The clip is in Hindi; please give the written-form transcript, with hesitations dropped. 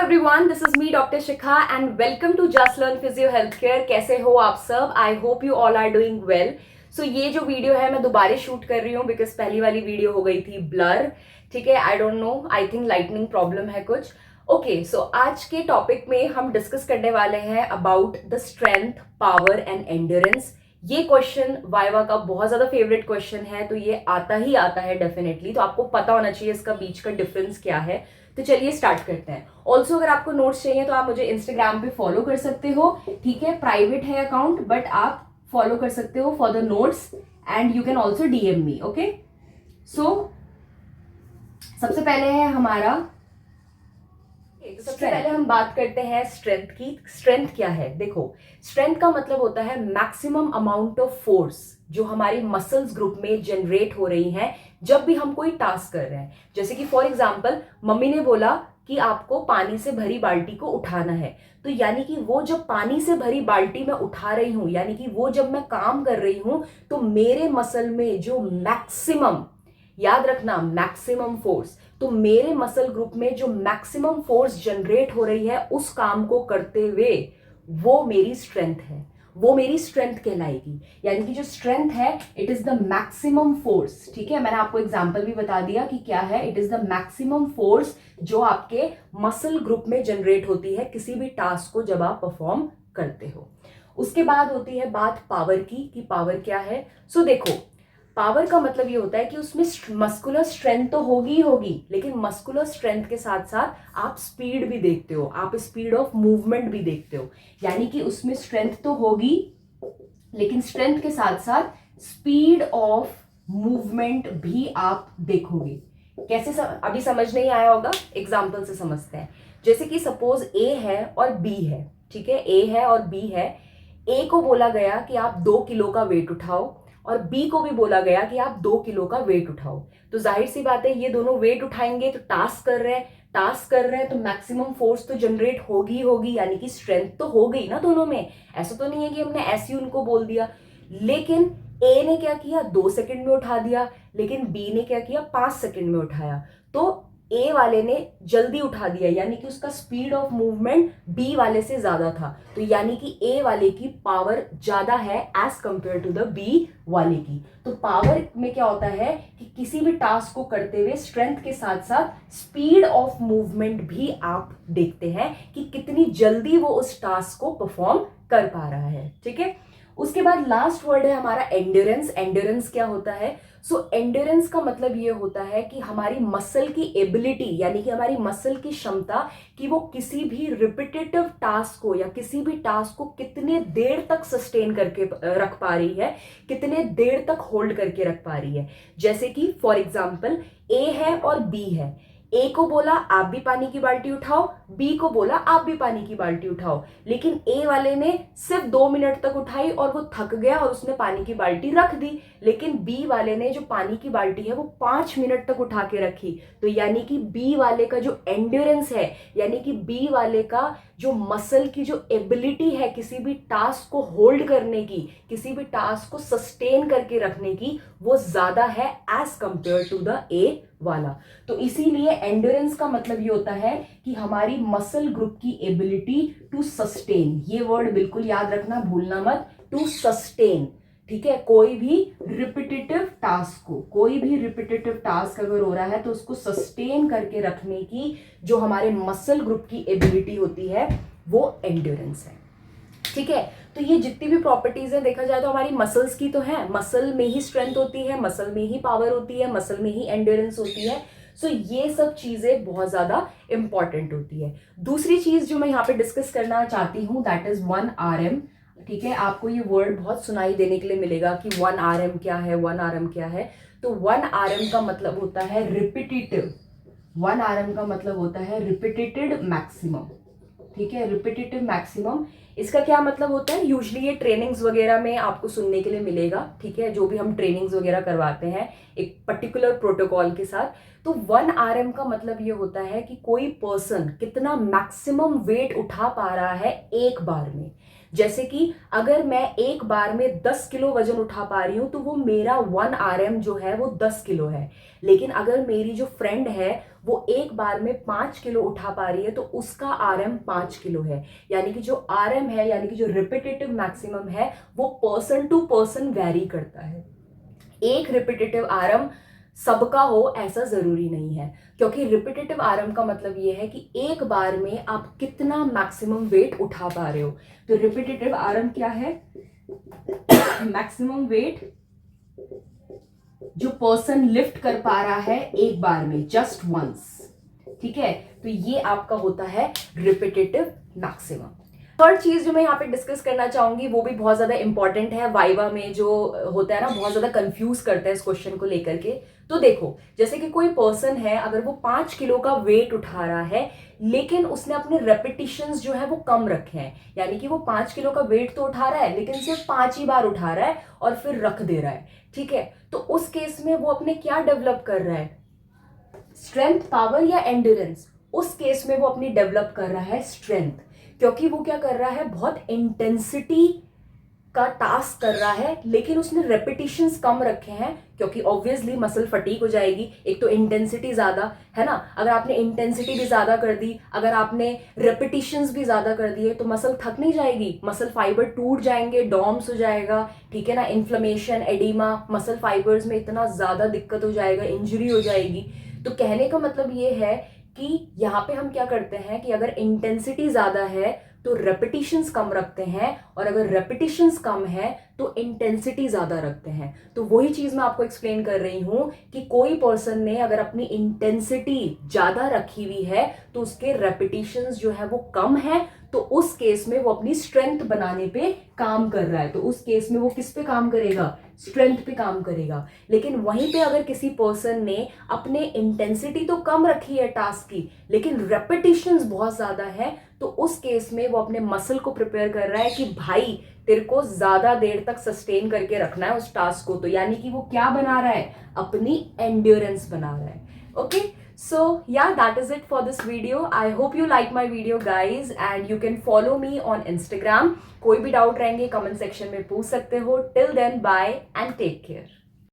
Everyone, this is me doctor Shikha and welcome to just learn physio health care. कैसे हो आप सब? I hope you all are doing well. So ये जो वीडियो है मैं दोबारा शूट कर रही हूँ बिकॉज पहली वाली वीडियो हो गई थी ब्लर। ठीक है, I don't know, I think lightning problem है कुछ। ओके, सो आज के टॉपिक में हम डिस्कस करने वाले हैं about the strength, power and endurance. ये क्वेश्चन वाइवा का बहुत ज्यादा फेवरेट क्वेश्चन है, तो ये आता ही आता है डेफिनेटली, तो आपको पता होना चाहिए इसका बीच का डिफरेंस क्या है। तो चलिए स्टार्ट करते हैं। ऑल्सो अगर आपको नोट्स चाहिए तो आप मुझे इंस्टाग्राम पे फॉलो कर सकते हो। ठीक है, प्राइवेट है अकाउंट बट आप फॉलो कर सकते हो for the notes and you can also DM me. Okay, so सबसे पहले है हमारा सबसे पहले हम बात करते हैं स्ट्रेंथ की। स्ट्रेंथ क्या है? देखो, स्ट्रेंथ का मतलब होता है मैक्सिमम अमाउंट ऑफ फोर्स जो हमारी मसल्स ग्रुप में जनरेट हो रही है जब भी हम कोई टास्क कर रहे हैं। जैसे कि फॉर एग्जांपल मम्मी ने बोला कि आपको पानी से भरी बाल्टी को उठाना है, तो यानी कि वो जब पानी से भरी बाल्टी मैं उठा रही हूं, यानी कि वो जब मैं काम कर रही हूं, तो मेरे मसल में जो मैक्सिमम, याद रखना मैक्सिमम फोर्स, तो मेरे मसल ग्रुप में जो मैक्सिमम फोर्स जनरेट हो रही है उस काम को करते हुए, वो मेरी स्ट्रेंथ है, वो मेरी स्ट्रेंथ कहलाएगी। यानी कि जो स्ट्रेंथ है it is the maximum force. ठीक है, मैंने आपको एग्जांपल भी बता दिया कि क्या है। It is the maximum force जो आपके मसल ग्रुप में जनरेट होती है किसी भी टास्क को जब आप परफॉर्म करते हो। उसके बाद होती है बात पावर की, कि पावर क्या है। सो देखो, पावर का मतलब ये होता है कि उसमें मस्कुलर स्ट्रेंथ तो होगी ही होगी, लेकिन मस्कुलर स्ट्रेंथ के साथ साथ आप स्पीड भी देखते हो, आप स्पीड ऑफ मूवमेंट भी देखते हो। यानी कि उसमें स्ट्रेंथ तो होगी लेकिन स्ट्रेंथ के साथ साथ स्पीड ऑफ मूवमेंट भी आप देखोगे। कैसे अभी समझ नहीं आया होगा, एग्जाम्पल से समझते हैं। जैसे कि सपोज ए है और बी है। ठीक है, ए है और बी है। ए को बोला गया कि आप 2 किलो का वेट उठाओ और बी को भी बोला गया कि आप 2 किलो का वेट उठाओ। तो जाहिर सी बात है ये दोनों वेट उठाएंगे, तो टास्क कर रहे हैं तो मैक्सिमम फोर्स तो जनरेट होगी होगी, यानी कि स्ट्रेंथ तो हो गई ना दोनों में। ऐसा तो नहीं है कि हमने ऐसे ही उनको बोल दिया। लेकिन ए ने क्या किया, 2 सेकंड में उठा दिया, लेकिन बी ने क्या किया, 5 सेकंड में उठाया। तो ए वाले ने जल्दी उठा दिया, यानी कि उसका स्पीड ऑफ मूवमेंट बी वाले से ज्यादा था, तो यानी कि ए वाले की पावर ज्यादा है as compare to the B वाले की। तो पावर में क्या होता है कि किसी भी टास्क को करते हुए स्ट्रेंथ के साथ साथ स्पीड ऑफ मूवमेंट भी आप देखते हैं कि कितनी जल्दी वो उस टास्क को परफॉर्म कर पा रहा है। ठीक है, उसके बाद लास्ट वर्ड है हमारा एंड्योरेंस। एंड्योरेंस क्या होता है? सो एंड्योरेंस का मतलब ये होता है कि हमारी मसल की एबिलिटी, यानी कि हमारी मसल की क्षमता कि वो किसी भी रिपीटेटिव टास्क को या किसी भी टास्क को कितने देर तक सस्टेन करके रख पा रही है, कितने देर तक होल्ड करके रख पा रही है। जैसे कि फॉर एग्जाम्पल ए है और बी है। ए को बोला आप भी पानी की बाल्टी उठाओ, बी को बोला आप भी पानी की बाल्टी उठाओ, लेकिन ए वाले ने सिर्फ 2 मिनट तक उठाई और वो थक गया और उसने पानी की बाल्टी रख दी। लेकिन बी वाले ने जो पानी की बाल्टी है वो 5 मिनट तक उठा के रखी। तो यानी कि बी वाले का जो एंड्योरेंस है, यानी कि बी वाले का जो मसल की जो एबिलिटी है किसी भी टास्क को होल्ड करने की, किसी भी टास्क को सस्टेन करके रखने की, वो ज्यादा है as compare to the A वाला। तो इसीलिए एंड्योरेंस का मतलब ये होता है कि हमारी मसल ग्रुप की एबिलिटी टू सस्टेन, ये वर्ड बिल्कुल याद रखना, भूलना मत, टू सस्टेन। ठीक है, कोई भी रिपीटेटिव टास्क अगर हो रहा है तो उसको सस्टेन करके रखने की जो हमारे मसल ग्रुप की एबिलिटी होती है वो एंड्योरेंस है। ठीक है, तो ये जितनी भी प्रॉपर्टीज है देखा जाए तो हमारी मसल्स की तो है, मसल में ही स्ट्रेंथ होती है, मसल में ही पावर होती है, मसल में ही एंड्योरेंस होती है। सो ये सब चीजें बहुत ज्यादा इंपॉर्टेंट होती है। दूसरी चीज जो मैं यहाँ पे डिस्कस करना चाहती हूँ दैट इज 1 RM। ठीक है, आपको ये वर्ड बहुत सुनाई देने के लिए मिलेगा कि 1 RM क्या है, 1 RM क्या है। तो 1 RM का मतलब होता है रिपीटेटिव, 1 RM का मतलब होता है रिपीटेटेड मैक्सिमम। ठीक है, रिपीटेटिव मैक्सिमम, इसका क्या मतलब होता है? यूजुअली ये ट्रेनिंग्स वगैरह में आपको सुनने के लिए मिलेगा। ठीक है, जो भी हम ट्रेनिंग्स वगैरह करवाते हैं एक पर्टिकुलर प्रोटोकॉल के साथ, तो 1 RM का मतलब ये होता है कि कोई पर्सन कितना मैक्सिमम वेट उठा पा रहा है एक बार में। जैसे कि अगर मैं एक बार में 10 किलो वजन उठा पा रही हूं तो वो मेरा 1 RM जो है वो 10 किलो है। लेकिन अगर मेरी जो फ्रेंड है वो एक बार में 5 किलो उठा पा रही है तो उसका RM 5 किलो है। यानी कि जो RM है, यानी कि जो रिपीटेटिव मैक्सिमम है, वो पर्सन टू पर्सन वैरी करता है। एक रिपीटेटिव RM सबका हो ऐसा जरूरी नहीं है, क्योंकि रिपीटेटिव RM का मतलब ये है कि एक बार में आप कितना मैक्सिमम वेट उठा पा रहे हो। तो रिपीटेटिव RM क्या है? मैक्सिमम वेट जो पर्सन लिफ्ट कर पा रहा है एक बार में, जस्ट वंस। ठीक है, तो ये आपका होता है रिपीटेटिव मैक्सिमम। थर्ड चीज जो मैं यहाँ पे डिस्कस करना चाहूंगी, वो भी बहुत ज्यादा इंपॉर्टेंट है, वाइवा में जो होता है ना, बहुत ज्यादा कंफ्यूज करता है इस क्वेश्चन को लेकर के। तो देखो, जैसे कि कोई पर्सन है, अगर वो 5 किलो का वेट उठा रहा है, लेकिन उसने अपने रेपिटेशंस जो है वो कम रखे हैं, यानी कि वो 5 किलो का वेट तो उठा रहा है लेकिन सिर्फ 5 ही बार उठा रहा है और फिर रख दे रहा है। ठीक है, तो उस केस में वो अपने क्या डेवलप कर रहा है? स्ट्रेंथ, पावर या एंड्योरेंस? उस केस में वो अपनी डेवलप कर रहा है स्ट्रेंथ, क्योंकि वो क्या कर रहा है, बहुत इंटेंसिटी का टास्क कर रहा है, लेकिन उसने रेपिटेशंस कम रखे हैं, क्योंकि ऑब्वियसली मसल फटीक हो जाएगी। एक तो इंटेंसिटी ज्यादा है ना, अगर आपने इंटेंसिटी भी ज्यादा कर दी, अगर आपने रेपिटेशंस भी ज्यादा कर दिए, तो मसल थक नहीं जाएगी, मसल फाइबर टूट जाएंगे, डॉम्स हो जाएगा। ठीक है ना, इन्फ्लेमेशन, एडिमा, मसल फाइबर्स में इतना ज्यादा दिक्कत हो जाएगा, इंजरी हो जाएगी। तो कहने का मतलब ये है कि यहाँ पे हम क्या करते हैं कि अगर इंटेंसिटी ज्यादा है तो रेपिटेशंस कम रखते हैं, और अगर रेपिटेशंस कम है तो इंटेंसिटी ज्यादा रखते हैं। तो वही चीज मैं आपको एक्सप्लेन कर रही हूं कि कोई पर्सन ने अगर अपनी इंटेंसिटी ज्यादा रखी हुई है तो उसके रेपिटेशंस जो है वो कम है, तो उस केस में वो अपनी स्ट्रेंथ बनाने पे काम कर रहा है। तो उस केस में वो किस पे काम करेगा? स्ट्रेंथ पे काम करेगा। लेकिन वहीं पे अगर किसी पर्सन ने अपने इंटेंसिटी तो कम रखी है टास्क की, लेकिन रेपिटेशंस बहुत ज्यादा है, तो उस केस में वो अपने मसल को प्रिपेयर कर रहा है कि भाई तेरे को ज्यादा देर तक सस्टेन करके रखना है उस टास्क को। तो यानी कि वो क्या बना रहा है? अपनी एंड्योरेंस बना रहा है। Okay, so yeah, that is it for this video. I hope you like my video guys, and you can follow me on Instagram. कोई भी डाउट रहेंगे कमेंट सेक्शन में पूछ सकते हो। Till then, bye and take care.